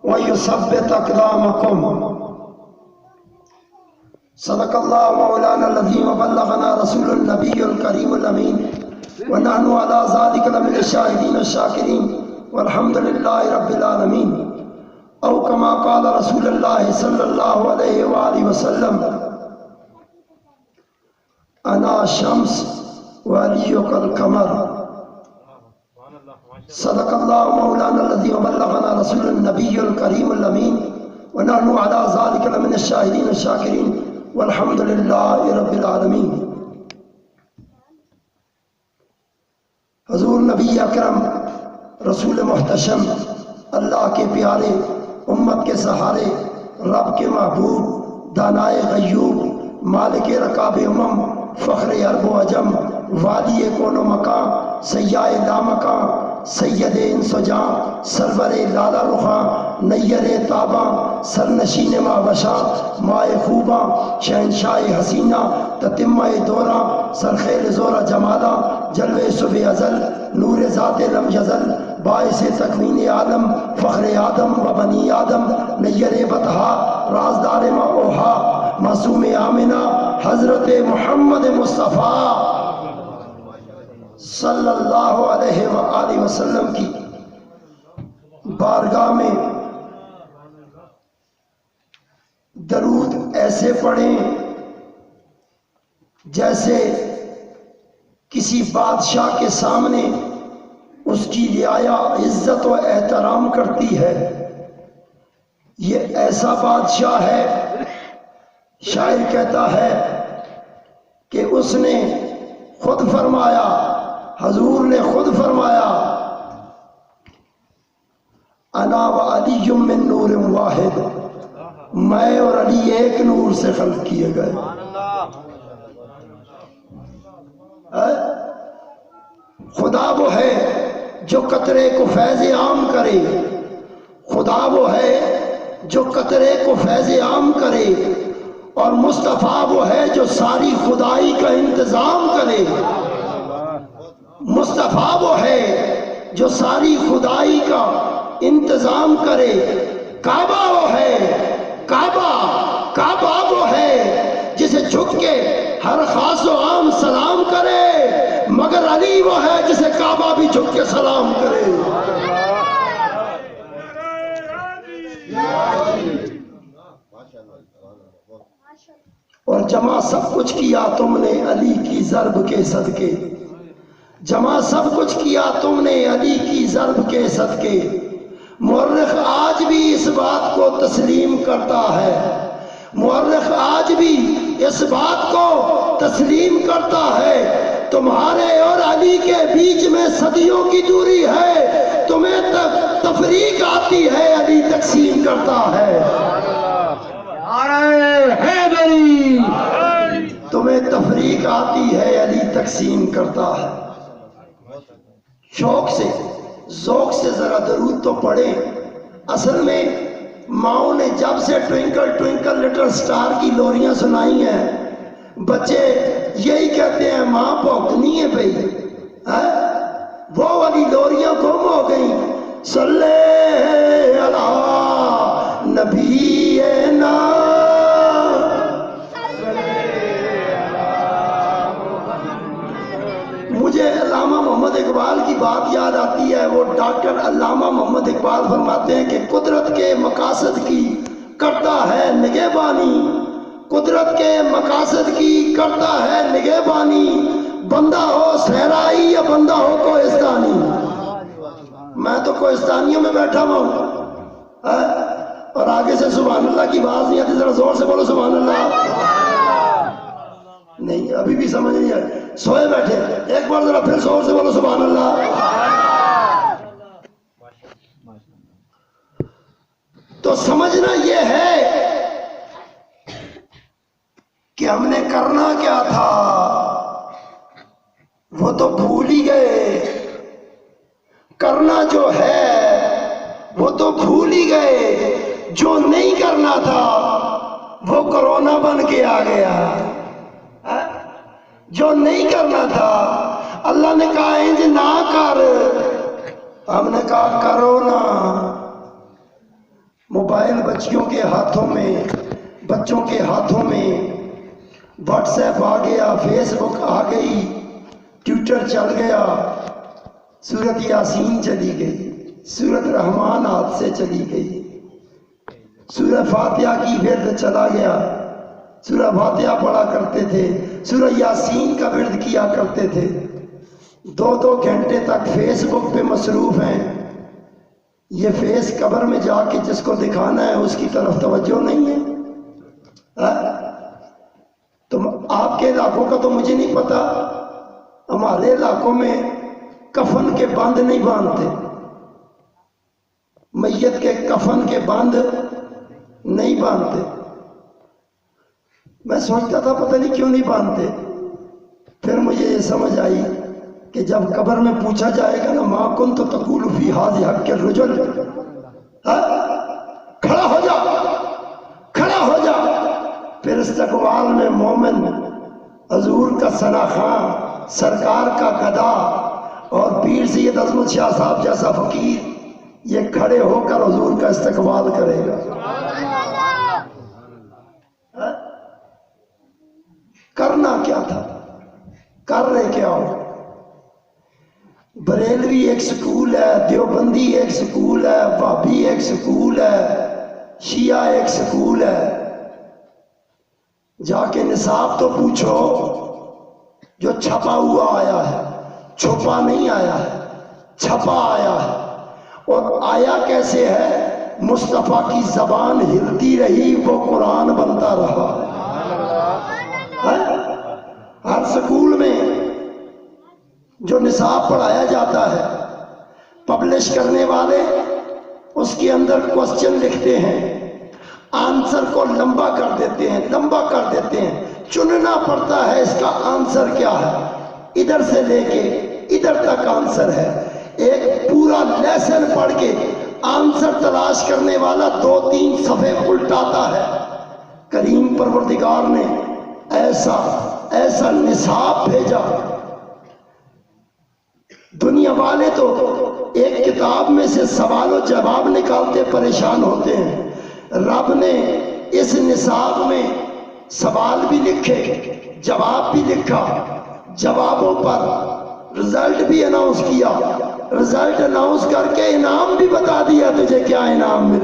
وَيُثَبِّتَ أَقْدَامَكُمْ. صدق اللہ مولانا العظیم وبلغنا رسول النبی الکریم الامین ونحن علی ذلک لمن الشاہدین الشاکرین والحمد للہ رب العالمین. او کما قال رسول اللہ صلی اللہ علیہ وآلہ وسلم انا شمس وعلیک القمر. صدق اللہ مولانا الذی وبلغنا رسول النبی الکریم الامین ونحن علی ذلک لمن الشاہدین الشاکرین والحمد للہ رب العالمین. حضور نبی اکرم رسول محتشم اللہ کے پیارے امت کے سہارے رب کے محبوب دانائے غیوب مالک رکاب امم فخر عرب و عجم وادی کون و مکان سیاہ لامکان سید انس و جان سرور لالا رخاں نیر تاباں سرنشین ماوشاں مائے خوباں شہنشاہ حسینہ تتمہ دوراں سرخیل زورہ جمالاں جلوے صبح ازل نور ذات لم یزل باعث تکوین عالم فخر آدم و بنی آدم نیر بطحا رازدار ما اوہا معصوم آمنہ حضرت محمد مصطفیٰ صلی اللہ علیہ وآلہ وسلم کی بارگاہ میں درود ایسے پڑھیں جیسے کسی بادشاہ کے سامنے اس کی رعایا عزت و احترام کرتی ہے. یہ ایسا بادشاہ ہے، شاعر کہتا ہے کہ اس نے خود فرمایا، حضور نے خود فرمایا انا و علی من نور واحد، میں اور علی ایک نور سے خلق کیے گئے. خدا وہ ہے جو قطرے کو فیض عام کرے، خدا وہ ہے جو قطرے کو فیض عام کرے، اور مصطفیٰ وہ ہے جو ساری خدائی کا انتظام کرے. مصطفیٰ وہ ہے جو ساری خدائی کا انتظام کرے. کعبہ وہ ہے، کعبہ وہ ہے جسے جھک کے ہر خاص و عام سلام کرے، مگر علی وہ ہے جسے کعبہ بھی جھک کے سلام کرے. اور جمع سب کچھ کیا تم نے علی کی ضرب کے صدقے، جمع سب کچھ کیا تم نے علی کی ضرب کے صدقے. مورخ آج بھی اس بات کو تسلیم کرتا ہے، مورخ آج بھی اس بات کو تسلیم کرتا ہے. تمہارے اور علی کے بیچ میں صدیوں کی دوری ہے، تمہیں تفریق آتی ہے، علی تقسیم کرتا ہے. تمہیں تفریق آتی ہے، علی تقسیم کرتا ہے. شوق سے ذوق سے ذرا درود تو پڑھیں. اصل میں ماؤں نے جب سے ٹوئنکل ٹوئنکل لٹل سٹار کی لوریاں سنائی ہیں، بچے یہی کہتے ہیں ماں بھوکتی ہے بھئی. وہ والی لوریاں گم ہو گئیں. صلی علی نبینا، مجھے علامہ محمد اقبال کی بات یاد آتی ہے. وہ ڈاکٹر علامہ محمد اقبال فرماتے ہیں کہ قدرت کے مقاصد کی کرتا ہے نگہبانی، قدرت کے مقاصد کی کرتا ہے نگہبانی، بندہ ہو صحرائی یا بندہ ہو کوہستانی. میں تو کوہستانیوں میں بیٹھا ہوں اور آگے سے سبحان اللہ کی آواز نہیں آتی. ذرا زور سے بولو سبحان اللہ. نہیں ابھی بھی سمجھ نہیں آئی، سوئے بیٹھے. ایک بار ذرا پھر زور سے بولو سبحان اللہ. تو سمجھنا یہ ہے کہ ہم نے کرنا کیا تھا وہ تو بھول ہی گئے، کرنا جو ہے وہ تو بھول ہی گئے، جو نہیں کرنا تھا وہ کرونا بن کے آ گیا. جو نہیں کرنا تھا اللہ نے کہا انج نہ کر، ہم نے کہا کرو نا. موبائل بچوں کے ہاتھوں میں واٹس ایپ آ گیا، فیس بک آ گئی، ٹویٹر چل گیا، سورت یاسین چلی گئی، سورت رحمان ہاتھ سے چلی گئی، سورہ فاتحہ کی ورد چلا گیا، سورہ فاتحہ پڑھا کرتے تھے، سورہ یاسین کا ورد کیا کرتے تھے، 2 گھنٹے تک فیس بک پہ مصروف ہیں۔ یہ فیس قبر میں جا کے جس کو دکھانا ہے اس کی طرف توجہ نہیں ہے۔ تو آپ کے علاقوں کا تو مجھے نہیں پتا، ہمارے علاقوں میں کفن کے بند نہیں باندھتے، میت کے کفن کے بند نہیں باندھتے۔ میں سوچتا تھا پتہ نہیں کیوں نہیں باندھتے، پھر مجھے یہ سمجھ آئی کہ جب قبر میں پوچھا جائے گا نا ما کنت تقول فی ھذا حق الرجل، کھڑا ہو جا، کھڑا ہو جا، پھر استقبال میں مومن حضور کا ثنا خاں، سرکار کا گدا اور پیر سید عظمت شاہ صاحب جیسا فقیر یہ کھڑے ہو کر حضور کا استقبال کرے گا۔ کرنا کیا تھا، کر رہے کیا ہو؟ بریلوی ایک سکول ہے، دیوبندی ایک سکول ہے، وہابی ایک سکول ہے، شیعہ ایک سکول ہے۔ جا کے نصاب تو پوچھو، جو چھپا ہوا آیا ہے، چھپا نہیں آیا ہے، چھپا آیا ہے۔ اور آیا کیسے ہے؟ مصطفیٰ کی زبان ہلتی رہی، وہ قرآن بنتا رہا۔ ہر سکول میں جو نصاب پڑھایا جاتا ہے، پبلش کرنے والے اس کے اندر کوسچن لکھتے ہیں، آنسر کو لمبا کر دیتے ہیں، چننا پڑتا ہے اس کا آنسر کیا ہے، ادھر سے لے کے ادھر تک آنسر ہے۔ ایک پورا لیسن پڑھ کے آنسر تلاش کرنے والا 2-3 صفحے الٹاتا ہے۔ کریم پروردگار نے ایسا نصاب بھیجا، دنیا والے تو ایک کتاب میں سے سوال و جواب نکالتے پریشان ہوتے ہیں، رب نے اس نصاب میں سوال بھی لکھے، جواب بھی لکھا، جوابوں پر رزلٹ بھی اناؤنس کیا، رزلٹ اناؤنس کر کے انعام بھی بتا دیا تجھے کیا انعام ملے۔